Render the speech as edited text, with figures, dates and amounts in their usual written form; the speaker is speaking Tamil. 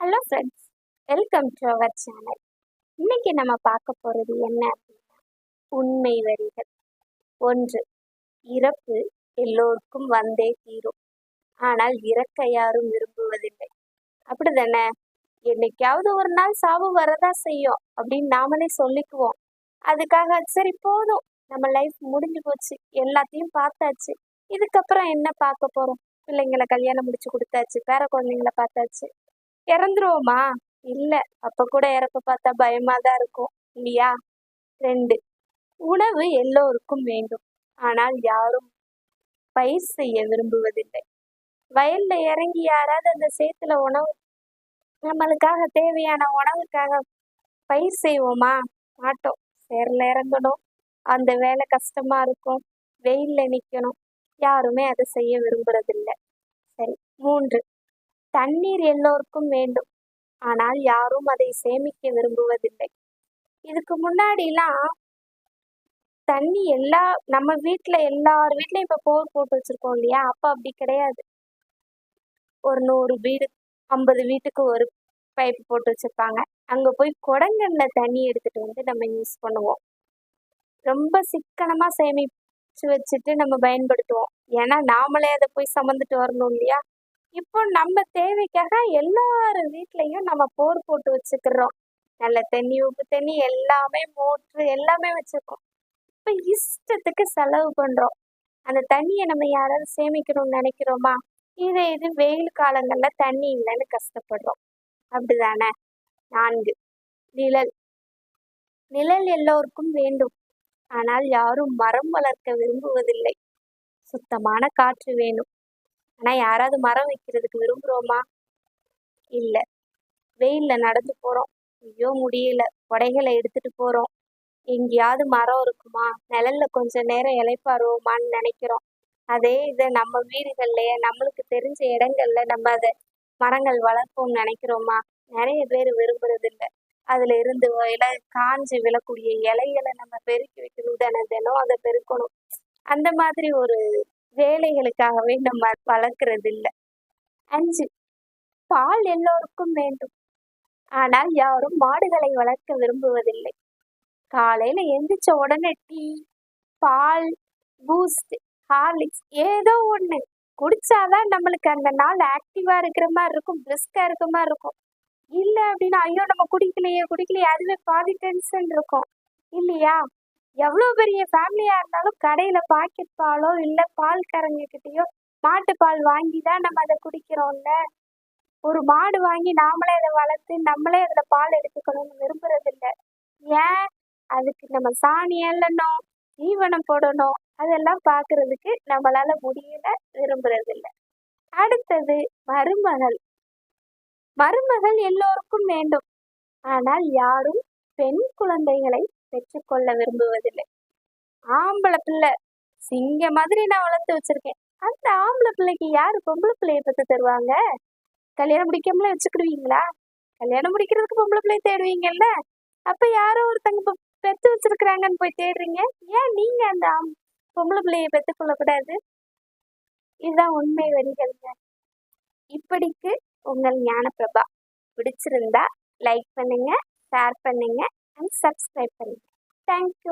Hello friends, welcome to our channel. இன்னைக்கு நம்ம பார்க்க போகிறது என்ன அப்படின்னா, உண்மை வரிகள். ஒன்று, இறப்பு எல்லோருக்கும் வந்தே தீரும், ஆனால் இறக்க யாரும் விரும்புவதில்லை. அப்படிதானே? என்னைக்காவது ஒரு நாள் சாவு வரதா செய்யும் அப்படின்னு நாமளே சொல்லிக்குவோம். அதுக்காக சரி போதும், நம்ம லைஃப் முடிஞ்சு போச்சு, எல்லாத்தையும் பார்த்தாச்சு, இதுக்கப்புறம் என்ன பார்க்க போறோம், பிள்ளைங்களை கல்யாணம் முடிச்சு கொடுத்தாச்சு, பேர குழந்தைங்களை பார்த்தாச்சு, இறந்துருவோமா? இல்ல, அப்ப கூட இறப்ப பார்த்தா பயமா தான் இருக்கும் இல்லையா? 2, உணவு எல்லோருக்கும் வேண்டும், ஆனால் யாரும் பயிர் செய்ய விரும்புவதில்லை. வயல்ல இறங்கி யாராவது அந்த சேத்துல உணவு, நம்மளுக்காக தேவையான உணவுக்காக பயிர் செய்வோமா? மாட்டோம். சேரில் இறங்கணும், அந்த வேலை கஷ்டமா இருக்கும், வெயில்ல நிக்கணும், யாருமே அதை செய்ய விரும்புறதில்லை. சரி. 3, தண்ணீர் எல்லோருக்கும் வேண்டும், ஆனால் யாரும் அதை சேமிக்க விரும்புவதில்லை. இதுக்கு முன்னாடிலாம் தண்ணி நம்ம வீட்டுல எல்லார் வீட்லயும் இப்ப போர் போட்டு வச்சிருக்கோம் இல்லையா? அப்ப அப்படி கிடையாது. ஒரு 100 வீடு 50 வீட்டுக்கு ஒரு பைப் போட்டு வச்சிருப்பாங்க. அங்க போய் குடங்கள்ல தண்ணி எடுத்துட்டு வந்து நம்ம யூஸ் பண்ணுவோம். ரொம்ப சிக்கனமா சேமிச்சு வச்சுட்டு நம்ம பயன்படுத்துவோம். ஏன்னா நாமளே அதை போய் சுமந்துட்டு வரணும் இல்லையா? இப்போ நம்ம தேவைக்காக எல்லார் வீட்லயும் நம்ம போர் போட்டு வச்சுக்கிறோம். நல்ல தண்ணி, உப்பு தண்ணி, எல்லாமே மோட்ரு எல்லாமே வச்சிருக்கோம். இப்ப இஷ்டத்துக்கு செலவு பண்றோம். அந்த தண்ணியை நம்ம யாராவது சேமிக்கணும்னு நினைக்கிறோமா? இது வெயில் காலங்கள்ல தண்ணி இல்லைன்னு கஷ்டப்படுறோம். அப்படிதானே? 4, நிழல். நிழல் எல்லோருக்கும் வேண்டும், ஆனால் யாரும் மரம் வளர்க்க விரும்புவதில்லை. சுத்தமான காற்று வேணும், ஆனா யாராவது மரம் வைக்கிறதுக்கு விரும்புறோமா? இல்ல. வெயில்ல நடந்து போறோம், ஐயோ முடியல, கொடைகளை எடுத்துட்டு போறோம், எங்கேயாவது மரம் இருக்குமா, நிழல்ல கொஞ்ச நேரம் இளைப்பாருவோமான்னு நினைக்கிறோம். அதே இதை நம்ம வீடுகள்லயே நம்மளுக்கு தெரிஞ்ச இடங்கள்ல நம்ம அதை மரங்கள் வளர்ப்போம்னு நினைக்கிறோமா? நிறைய பேர் விரும்புறது இல்லை. அதுல இருந்து காஞ்சு விழக்கூடிய இலைகளை நம்ம பெருக்கி வைக்கணும், தினம் அதை பெருக்கணும். அந்த மாதிரி ஒரு வேலைகளுக்காகவே நம்ம வளர்க்கறது இல்லை. 5, பால் எல்லோருக்கும் வேண்டும், ஆனால் யாரும் மாடுகளை வளர்க்க விரும்புவதில்லை. காலையில எந்திரிச்ச உடனே டீ, பால், பூஸ்ட், ஹார்லிக்ஸ் ஏதோ ஒண்ணு குடிச்சாதான் நம்மளுக்கு அந்த நாள் ஆக்டிவா இருக்கிற மாதிரி இருக்கும், பிரிஸ்கா இருக்கிற மாதிரி இருக்கும். இல்ல அப்படின்னா ஐயோ நம்ம குடிக்கலையே அதுவே பாதி டென்ஷன் இருக்கும் இல்லையா? எவ்வளவு பெரிய ஃபேமிலியா இருந்தாலும் கடையில பாக்கெட் பாலோ இல்ல பால் கறங்கக்கிட்டயோ மாட்டு பால் வாங்கிதான் நம்ம அதை குடிக்கிறோம்ல. ஒரு மாடு வாங்கி நாமளே அதை வளர்த்து நம்மளே அதுல பால் எடுத்துக்கணும்னு விரும்புறது இல்லை. ஏன்? அதுக்கு நம்ம சாணி எல்லணும், தீவனம் போடணும், அதெல்லாம் பாக்குறதுக்கு நம்மளால முடியல, விரும்புறது இல்லை. அடுத்தது மருமகள். மருமகள் எல்லோருக்கும் வேண்டும், ஆனால் யாரும் பெண் குழந்தைகளை பெற்றுக்கொள்ள விரும்புவதில்லை. ஆம்பளை பிள்ளை சிங்க மாதிரி நான் வளர்த்து வச்சிருக்கேன், அந்த ஆம்பளை பிள்ளைக்கு யாரு பொம்பளை பிள்ளைய பெற்று தருவாங்க? கல்யாணம் முடிக்காமல வச்சுக்கிடுவீங்களா? கல்யாணம் முடிக்கிறதுக்கு பொம்பளை பிள்ளைய தேடுவீங்கல்ல, அப்ப யாரோ ஒருத்தங்க பெத்து வச்சிருக்கிறாங்கன்னு போய் தேடுறீங்க. ஏன் நீங்க அந்த பொம்பளை பிள்ளைய பெற்றுக்கொள்ள கூடாது? இதுதான் உண்மை வரிகள்ங்க. இப்படிக்கு உங்கள் ஞானப்பிரபா. பிடிச்சிருந்தா லைக் பண்ணுங்க, ஷேர் பண்ணுங்க அண்ட் சப்ஸ்கிரைப் பண்ணுங்க. தேங்க்யூ.